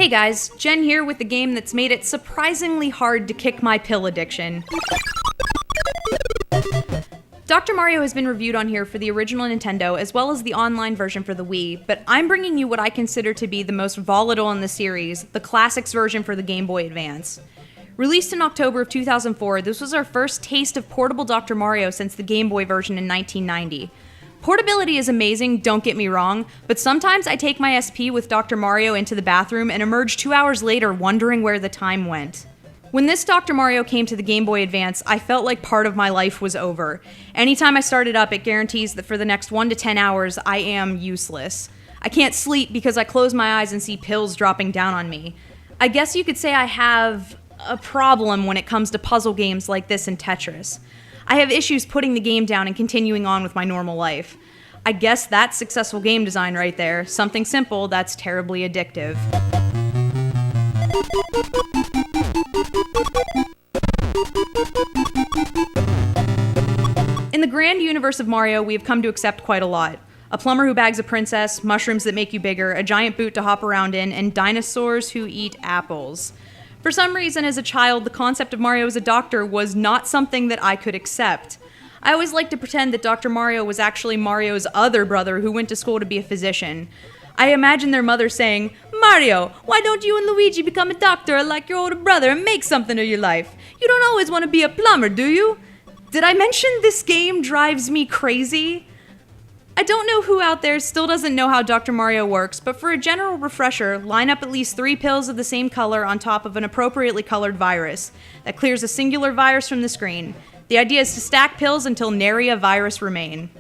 Hey guys, Jen here with the game that's made it surprisingly hard to kick my pill addiction. Dr. Mario has been reviewed on here for the original Nintendo as well as the online version for the Wii, but I'm bringing you what I consider to be the most volatile in the series, the Classics version for the Game Boy Advance. Released in October of 2004, this was our first taste of portable Dr. Mario since the Game Boy version in 1990. Portability is amazing, don't get me wrong, but sometimes I take my SP with Dr. Mario into the bathroom and emerge 2 hours later wondering where the time went. When this Dr. Mario came to the Game Boy Advance, I felt like part of my life was over. Anytime I start it up, it guarantees that for the next 1 to 10 hours, I am useless. I can't sleep because I close my eyes and see pills dropping down on me. I guess you could say I have a problem when it comes to puzzle games like this and Tetris. I have issues putting the game down and continuing on with my normal life. I guess that's successful game design right there. Something simple that's terribly addictive. In the grand universe of Mario, we have come to accept quite a lot. A plumber who bags a princess, mushrooms that make you bigger, a giant boot to hop around in, and dinosaurs who eat apples. For some reason, as a child, the concept of Mario as a doctor was not something that I could accept. I always liked to pretend that Dr. Mario was actually Mario's other brother who went to school to be a physician. I imagine their mother saying, "Mario, why don't you and Luigi become a doctor like your older brother and make something of your life? You don't always want to be a plumber, do you?" Did I mention this game drives me crazy? I don't know who out there still doesn't know how Dr. Mario works, but for a general refresher, line up at least 3 pills of the same color on top of an appropriately colored virus. That clears a singular virus from the screen. The idea is to stack pills until nary a virus remain.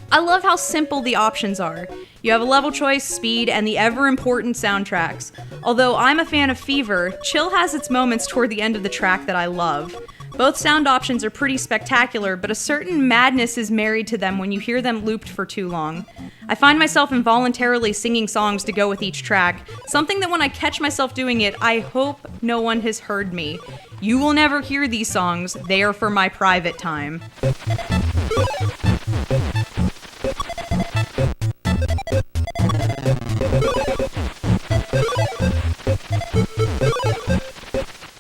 I love how simple the options are. You have a level choice, speed, and the ever-important soundtracks. Although I'm a fan of Fever, Chill has its moments toward the end of the track that I love. Both sound options are pretty spectacular, but a certain madness is married to them when you hear them looped for too long. I find myself involuntarily singing songs to go with each track, something that when I catch myself doing it, I hope no one has heard me. You will never hear these songs, they are for my private time.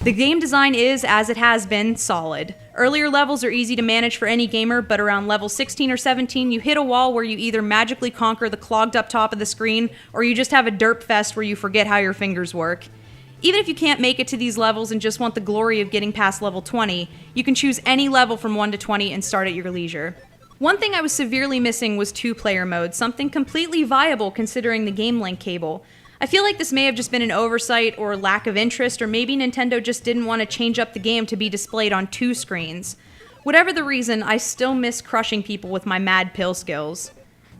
The game design is, as it has been, solid. Earlier levels are easy to manage for any gamer, but around level 16 or 17, you hit a wall where you either magically conquer the clogged up top of the screen, or you just have a derp fest where you forget how your fingers work. Even if you can't make it to these levels and just want the glory of getting past level 20, you can choose any level from 1 to 20 and start at your leisure. One thing I was severely missing was 2-player mode, something completely viable considering the Game Link cable. I feel like this may have just been an oversight or lack of interest, or maybe Nintendo just didn't want to change up the game to be displayed on 2 screens. Whatever the reason, I still miss crushing people with my mad pill skills.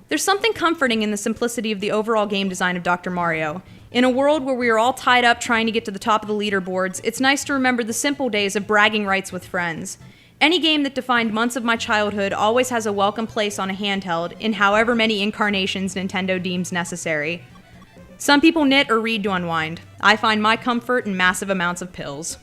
There's something comforting in the simplicity of the overall game design of Dr. Mario. In a world where we are all tied up trying to get to the top of the leaderboards, it's nice to remember the simple days of bragging rights with friends. Any game that defined months of my childhood always has a welcome place on a handheld, in however many incarnations Nintendo deems necessary. Some people knit or read to unwind. I find my comfort in massive amounts of pills.